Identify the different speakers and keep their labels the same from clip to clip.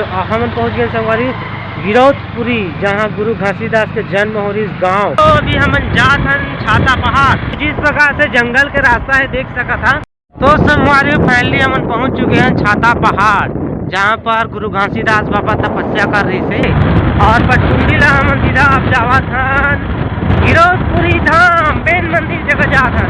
Speaker 1: हम पहुंच गए संगवारी गिरौदपुरी, जहां गुरु घासीदास के जन्म हो रही गांव। तो अभी हम जात हन छाता पहाड़, जिस प्रकार से जंगल के रास्ता है देख सका था। तो संगवारी फाइनली हम पहुंच चुके हैं छाता पहाड़, जहां पर गुरु घासीदास बाबा तपस्या कर रही थे। और पटकुंडी ला हम सीधा अब जावा था गिरौदपुरी धाम मेन मंदिर जगह जात हन।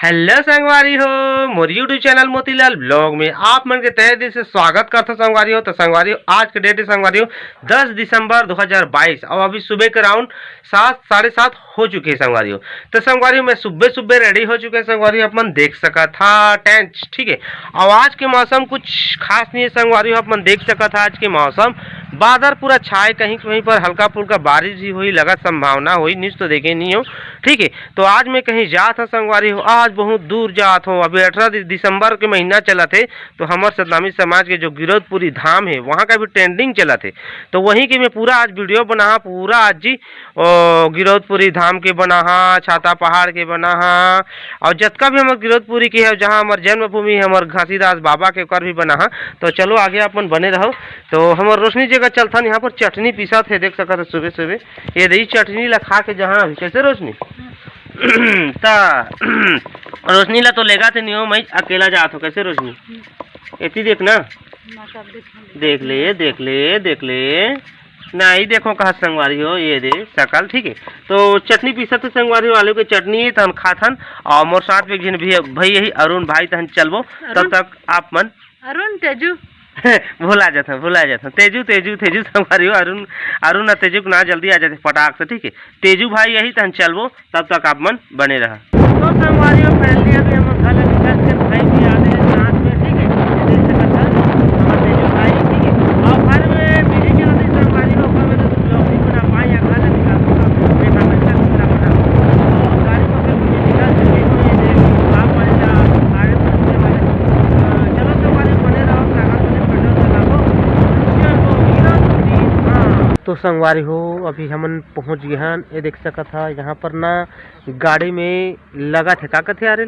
Speaker 1: हेलो संगवारी हो, मोर यूट्यूब चैनल मोतीलाल ब्लॉग में आप मन के तहे दिल से स्वागत करता संगवारी हो। तो संगवारी हो, आज के डेट है संगवारी हो 10 दिसंबर 2022 और अभी सुबह के राउंड 7 साढ़े 7 हो चुके हैं संगवारी हो। तो संगवारी हो, मैं सुबह रेडी हो चुके हैं संगवारी हो, अपन देख सका था टेंट, ठीक है। और आज के मौसम कुछ खास नहीं है संगवारी हो, अपन देख सका था आज के मौसम बादल पूरा छाए, कहीं कहीं पर हल्का फुल्का बारिश भी हुई, लगा संभावना हुई, न्यूज तो देखे नहीं हो, ठीक है। तो आज मैं कहीं जात हूँ संगवारी हो, आज बहुत दूर जात हूँ। अभी 18 दिसंबर के महीना चला थे, तो हमारे सतनामी समाज के जो गिरौदपुरी धाम है वहाँ का भी ट्रेंडिंग चला थे। तो वहीं के मैं पूरा आज वीडियो बना, पूरा आज जी गिरौदपुरी धाम के बना, छाता पहाड़ के बना, और जतका भी हमारे गिरौदपुरी के है जहाँ हमारे जन्मभूमि है हमारे घासीदास बाबा के कर भी बना। तो चलो आगे अपन बने रहो। तो हमारे रोशनी जगह चलता यहाँ पर चटनी पीसा थे, देख सका था सुबह सुबह ये रही चटनी ला खा के जहाँ कैसे रोशनी रोशनी ला तो लेगा थे नहीं हो, मैं अकेला जात हो कैसे रोशनी ऐसी देखना, देख ले नहीं देखो कहा संगवारी हो, ये दे सकल, ठीक है। तो चटनी पीसा थे संगवारी हो, आलू की चटनी तहन खाथन। और मोर साथ में जिन भी भाई यही अरुण भाई तहन चलबो, तब तक आप मन
Speaker 2: अरुण तेजू
Speaker 1: भुला जाता तेजू संगवारी हो, अरुण और तेजू ना जल्दी आ जाते फटाक से, ठीक है। तेजू भाई यही तहन चलबो, तब तक आप मन बने रहा। तो संगवारी हो पहले अभी हम घर निकल के भाई भी आ रहे हैं साथ में, ठीक है। देख सकते हैं हमारे तेजू भाई, ठीक है। और घर में बिजी के रहते संगवारी हो, घर में तो ब्लॉग नहीं बना पाए या घर निकाल देखा बच्चा दूसरा बना गाड़ी को फिर मुझे निकाल सके तो ये देख आप बने जा आगे पहुंचने वाले। चलो संगवारी बने रहो, तो संगवारी हो अभी हमन पहुंच गए हैं। ये देख सका था यहाँ पर ना गाड़ी में लगा थे, का कहते आ रहे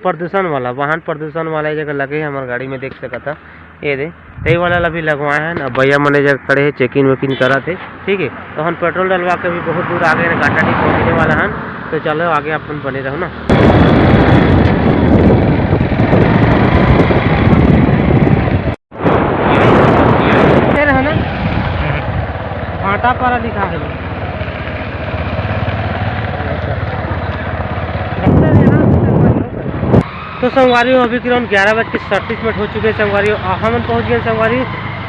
Speaker 1: प्रदूषण वाला वाहन, प्रदूषण वाला जगह लगे है हमारे गाड़ी में, देख सका था ये दे यही वाला भी लगवाए हैं ना। भैया मैनेजर खड़े हैं, चेकिंग वेकिंग करा थे, ठीक है। तो हम पेट्रोल डलवा के भी बहुत दूर आ गए हैं, घाटा नहीं पहुँचने वाला है। तो चलो आगे अपन बने रहो ना। भाटा पारा लिखा है तो संगवारी हो अभी किरण 11:37 हो चुके हैं संगवारी हो। हम पहुंच गए संगवारी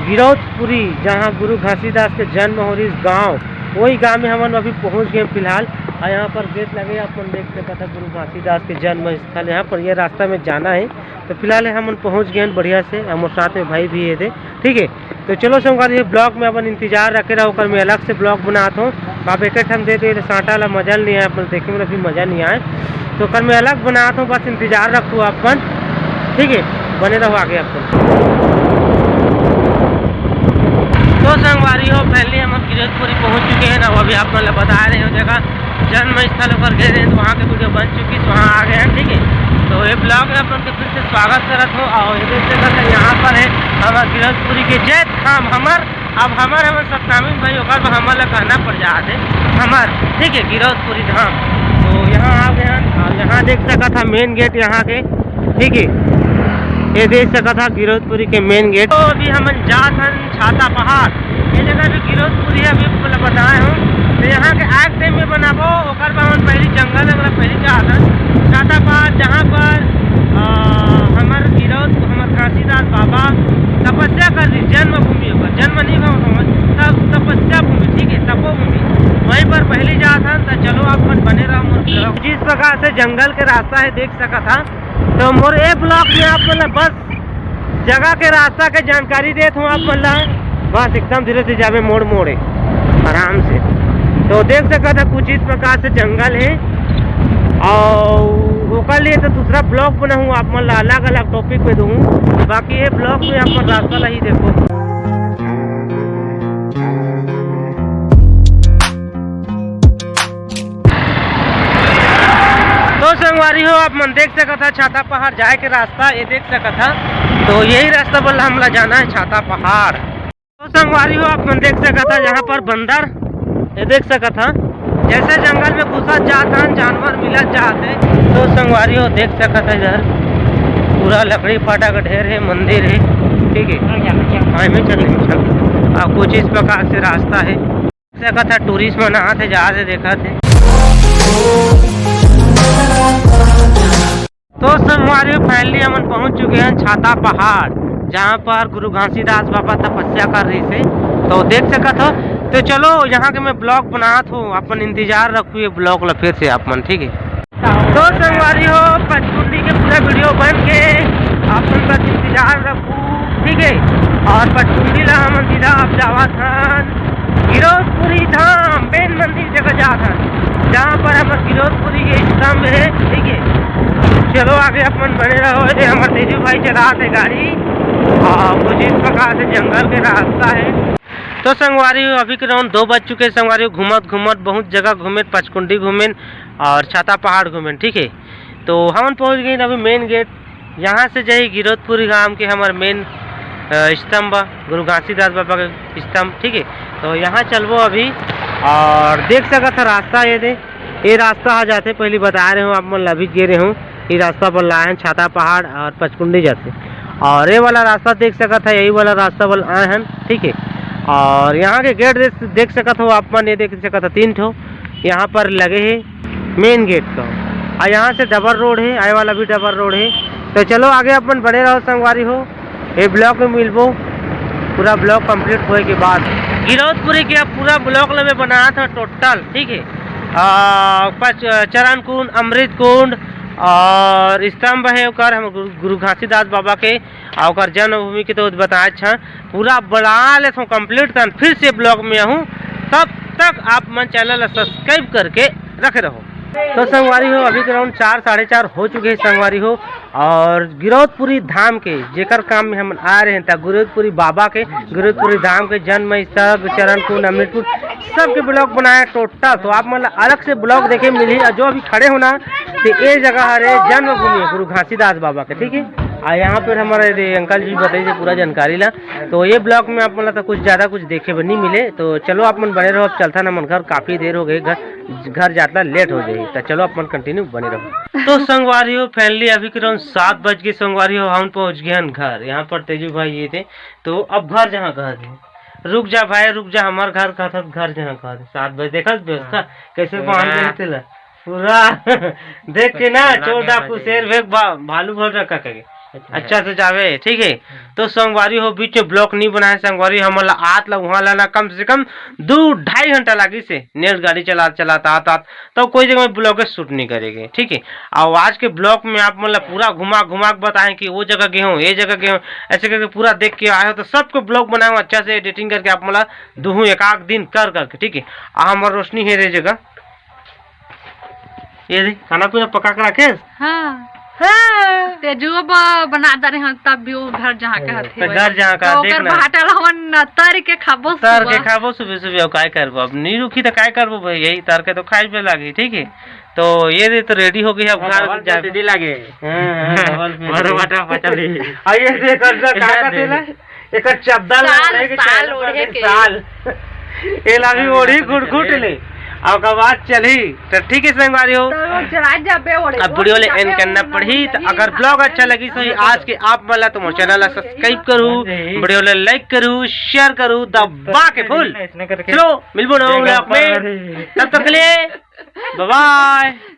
Speaker 1: गिरौदपुरी, जहां गुरु घासीदास के जन्म हो रही गांव, वही गांव में हम अभी पहुंच गए फिलहाल। और यहाँ पर गेट लगे, अपन देख सकते था गुरु घासीदास के जन्म स्थल। यहाँ पर ये रास्ता में जाना है। तो फिलहाल हम पहुँच गए बढ़िया से, हमारे साथ में भाई भी ये थे, ठीक है। तो चलो संगवारी ब्लॉग में अपन इंतजार रखे रहो, कर मैं अलग से ब्लॉग बनाता हूँ। आप एक हम दे तो साँटा ला मजा नहीं आए, अपन देखे में भी मजा नहीं आए। तो कर मैं अलग बनाता हूँ, बस इंतजार रखो अपन, ठीक है। बने रहो आगे अपन। तो संगवारी हो पहले हम गिरौदपुरी पहुँच चुके हैं ना, वो अभी आप मतलब बता रहे हो जगह जन्म स्थल पर गए हैं, तो वहाँ की वीडियो बन चुकी है, वहाँ आ गए हैं, ठीक है। तो ये ब्लॉग में अपन के फिर से स्वागत करत हो। और यहाँ पर है हमारे गिरौदपुरी के जय धाम हमार, अब हमारे सतनामी भाई होकर हमारे ला कहना पड़ जाते हमार, ठीक है, गिरौदपुरी धाम। तो यहाँ आ गए हैं और यहाँ देख सका था मेन गेट यहाँ के, ठीक है। ये देख सका था गिरौदपुरी के मेन गेट। तो अभी हम जात हैं छाता पहाड़, ये जगह भी गिरौदपुरी है, अभी बताए हूँ। तो यहाँ के आग टाइम में बनाबो, ओकर बाद पहली जंगल पहली जात है छाता पहाड़, जहाँ पर हमारे हमारे घासीदास बाबा तपस्या कर दी, जन्मभूमि होगा, जन्म नहीं होगा तब तपस्या भूमि, ठीक है, तपोभूमि, वहीं पर पहली जात है। तो चलो आप बने रहो। जिस प्रकार से जंगल के रास्ता है देख सका था। तो मोर ए ब्लॉक में आप मतलब बस जगह के रास्ता के जानकारी देता हूँ, आप मतलब बस एकदम धीरे धीरे जावे मोड़ मोड़े आराम से। तो देख सका था कुछ इस प्रकार से जंगल है। और ओकर लिए तो दूसरा ब्लॉग बना हूँ, आप मतलब अलग अलग टॉपिक पे दूँ। बाकी ये ब्लॉग में आप रास्ता ला ही देखो। तो संगवारी हो आप मन देख सका था छाता पहाड़ जाए के रास्ता ये देख सका था। तो यही रास्ता बोला हमला जाना है छाता पहाड़। तो संगवारी हो आप मन देख सका था यहाँ पर बंदर ये देख सका था जैसे जंगल में घुसा जाता जानवर मिला जाते। तो संगवारी हो देख सका था इधर पूरा लकड़ी फाटा का ढेर है मंदिर है ठीक है। हाँ में चल कुछ इस प्रकार से रास्ता है सका था टूरिस्ट मना थे जहाँ से देखा थे। तो संगवारी फाइनली हम पहुंच चुके हैं छाता पहाड़ जहाँ पर गुरु घासीदास बाबा तपस्या कर रही थे। तो देख सका था। तो चलो यहाँ के मैं ब्लॉग बनात हूँ अपन इंतजार रखू ये ब्लॉग ला फिर से अपन ठीक है। तो संगवारी हो पचकुंडी के पूरा वीडियो बन के अपन बस इंतजार रखू ठीक है। और पचकुंडी ला हम सीधा अब जावा था गिरोधपुरी धाम मेन मंदिर जगह जा था जहाँ पर हमारे गिरोधपुरी के स्तंभ है ठीक है। चलो आगे अपन बने रहो। हमारे तेजू भाई चला थे गाड़ी और कुछ इस प्रकार से जंगल के रास्ता है। तो संगवारी अभी के राउंड 2 बज चुके संगवारी घूमत घूमत बहुत जगह घूमे पचकुंडी घूमे और छाता पहाड़ घूमे ठीक है। तो हम पहुंच गए अभी मेन गेट यहाँ से जाइए गिरोधपुरी गांव के हमारे मेन स्तंभ गुरु घासीदास बाबा के स्तंभ ठीक है। तो यहाँ चलबो अभी और देख सका था रास्ता ये रास्ता आ जाते पहले बता रहे हूँ आप मन अभी गे रहे हूँ ये रास्ता पर लाए हैं छाता पहाड़ और पचकुंडी जाते। और ये वाला रास्ता देख सका था यही वाला रास्ता बोल आए हैं ठीक है। और यहाँ के गेट देख सका था आप मन ये देख सका था 3 ठो यहाँ पर लगे है मेन गेट का। और यहाँ से डबल रोड है आए वाला भी डबल रोड है। तो चलो आगे अपन बने रहो संगवारी हो ये ब्लॉक में मिलबो पूरा ब्लॉक कंप्लीट होने के बाद। गिरोधपुरी के पूरा ब्लॉक में बनाया था टोटल ठीक है। चरण कुंड अमृत कुंड और स्तंभ है ओकर हम गुरु घासीदास बाबा के और जन्मभूमि के तो बताया था पूरा बना ले तो कंप्लीट कर फिर से ब्लॉग में हूँ। तब तक आप मन चैनल सब्सक्राइब करके रखे रहो। तो संगवारी हो अभी अराउंड 4 साढ़े 4 हो चुके हैं संगवारी हो। और गिरोधपुरी धाम के जेकर काम में हम आ रहे हैं गिरोधपुरी बाबा के गिरोधपुरी धाम के जन्म स्थल चरण कुंड अमृत कुंड सब के ब्लॉग बनाया टोटल। तो आप मतलब अलग से ब्लॉग देखे मिली जो अभी खड़े होना तो ये जगह है जन्मभूमि गुरु घासीदास बाबा के ठीक है। और यहाँ पर हमारे अंकल जी बताइए पूरा जानकारी ला। तो ये ब्लॉग में आप मतलब तो कुछ ज़्यादा कुछ देखे नहीं मिले। तो चलो आप मन बने रहो अब चलता ना मन घर काफ़ी देर हो गई घर जाता लेट हो जाएगी। तो चलो अपन कंटिन्यू बने रहो। तो संगवारी हो फैमिली अभी के राउंड 7 बज के संगवारी हो हम पहुँच गए हैं घर। यहाँ पर तेजू भाई ये थे तो अब घर जहाँ घर थे रुक जा भाई रुक जा हमारे घर का था घर जहाँ का 7 बजे देखा व्यवस्था कैसे पहुँच गए थे पूरा देख के ना चोर डाकू शेर भेग भालू भर रखा करें अच्छा से जावे ठीक है। तो संगवारी हो बीच में ब्लॉक नहीं बनाए संगवारी हमारा आत ला वहाँ लाना कम से कम 2-2.5 घंटा लगी से नेट गाड़ी चलाता आता तो कोई जगह में ब्लॉग शूट नहीं करेंगे ठीक है। और आज के ब्लॉग में आप मतलब पूरा घुमा के बताएं कि वो जगह गए हो ये जगह गए हो ऐसे करके पूरा देख के आए हो। तो सबको ब्लॉग बनाए अच्छा से एडिटिंग करके आप मतलब दूँ एक दिन कर करके ठीक है। हमारा रोशनी है रे जगह ये खाना पीना पका कर रखे
Speaker 2: तेजुआ बना रहे हैं तब भी वो घर जहाँ का
Speaker 1: है घर जहाँ का देखना
Speaker 2: भाटल हवन तर के खाबो
Speaker 1: सुबह काय करबो अब नहीं रुकी तो काय करबो भाई यही तर के तो खाई पे लागी ठीक है। तो ये तो रेडी हो गई अब घर जाती लागे बड़ा बटा पचली आइए देख कर का तेला एक चब्दा लागे साल ए लागी ओढ़ी घुट ले अब बात चली तो ठीक है संगवारी हो अब वीडियो ले एंड करना पड़ी। तो अगर ब्लॉग अच्छा लगी तो आज के आप वाला तो मेरे चैनल सब्सक्राइब करू वीडियो ले लाइक करू शेयर करू दबा के फुल चलो मिलबो ब्लॉग में तब तक के लिए बाय बाय।